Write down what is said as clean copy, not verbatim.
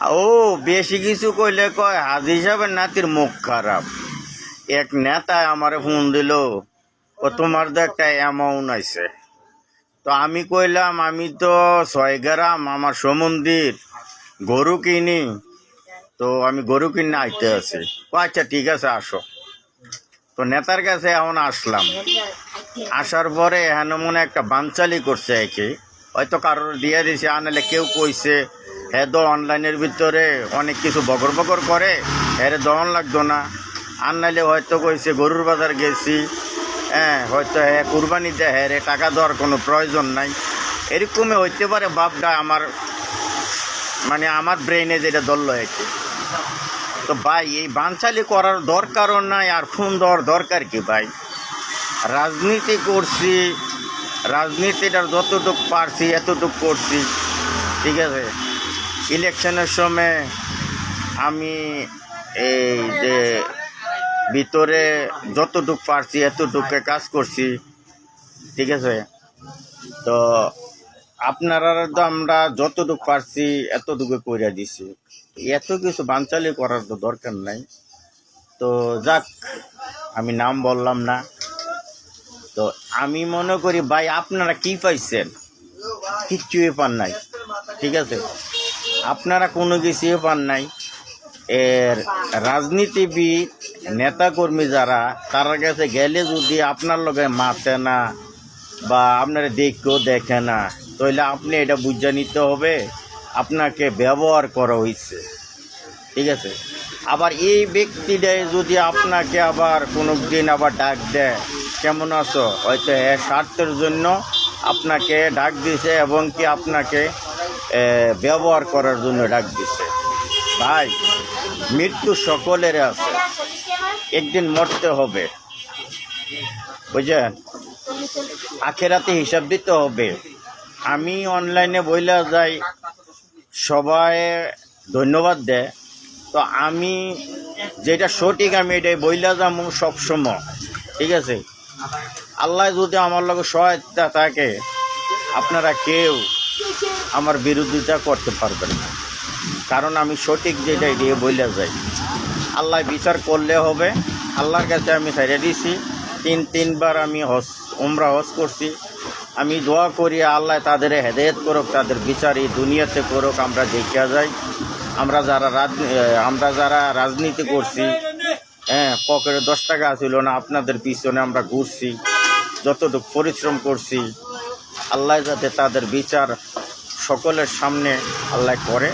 ও বেশি কিছু কইলে কয় হাজি সাহেবের নাতির মুখ খারাপ। এক নেতা আমারে ফোন দিল, ও তোমার তো একটা অ্যামাউন্ট আছে। তো আমি কইলাম আমি তো 6 গ্রাম আমার সমন্দির গরু কিনি, তো আমি গরু কিনে আইতে আছি। ও আচ্ছা ঠিক আছে আসো। তো নেতার কাছে এখন আসলাম। আসার পরে এখানে মনে একটা বানচালি করছে একে, হয়তো কারোর দিয়ে দিছে, আনালে কেউ কইছে হ্যাঁ তো অনলাইনের ভিতরে অনেক কিছু বগর বগর করে, হ্যাঁ দন লাগতো না। আর নাইলে হয়তো কইছে গরুর বাজার গেছি, হ্যাঁ হয়তো হ্যাঁ কুরবানি দেয়, হ্যাঁ রে টাকা দেওয়ার কোনো প্রয়োজন নাই, এরকমই হইতে পারে ভাবটা আমার, মানে আমার ব্রেইনে যেটা ধরলো একে। তো ভাই এই বানচালি করার দরকারও নাই, আর ফোন দেওয়ার দরকার কি ভাই? রাজনীতি করছি, রাজনীতিটার যতটুকু পারছি এতটুকু করছি, ঠিক আছে। ইলেকশনের সময় আমি এই যে ভিতরে যতটুকু পারছি এতটুকু কাজ করছি, ঠিক আছে। তো আপনারা তো আমরা যতটুকু পারছি এতটুকু করে দিছি, এত কিছু বানচালি করার তো দরকার নাই। তো যাক, আমি নাম বললাম না। তো আমি মনে করি ভাই আপনারা কি পাইছেন? কিচ্ছুই পান নাই, ঠিক আছে। আপনারা কোনো কিছুই পান নাই। এর রাজনীতিবিদ নেতাকর্মী যারা, তার কাছে গেলে যদি আপনার লগে মাতে না বা আপনারা দেখেও দেখে না, তাহলে আপনি এটা বুঝে নিতে হবে আপনাকে ব্যবহার করা হয়েছে, ঠিক আছে। আবার এই ব্যক্তিটাই যদি আপনাকে আবার কোনো দিন আবার ডাক দেয়, কেমন আছো, হয়তো স্বার্থের জন্য আপনাকে ডাক দিছে এবং কি আপনাকে ব্যবহার করার জন্য ডাক দিছে। ভাই মৃত্যু সকলের আছে, একদিন মরতে হবে, বুঝলেন। আখেরাতে হিসাব দিতে হবে। আমি অনলাইনে বইলা যাই, সবাই ধন্যবাদ দেয়, তো আমি যেটা সঠিক আমি এটাই বইলা যাবো সবসময়, ঠিক আছে। আল্লাহ যদি আমার লগে সহায়তা থাকে, আপনারা কেউ আমার বিরোধিতা করতে পারবেন না, কারণ আমি সঠিক যেটা দিয়ে বইলা যাই। আল্লাহ বিচার করলে হবে। আল্লাহর কাছে আমি ছেড়ে দিছি, তিনবার আমি উমরা হজ করছি। আমি দোয়া করি আল্লাহ তাদের হেদায়েত করুক, তাদের বিচার এই দুনিয়াতে করুক, আমরা দেখিয়া যাই। আমরা যারা রাজনীতি করছি, হ্যাঁ পকেটে 10 টাকা ছিল না, আপনাদের পিছনে আমরা ঘুরছি, যতটুকু পরিশ্রম করছি, আল্লাহ যাতে তাদের বিচার সকলের সামনে আল্লাহ করে।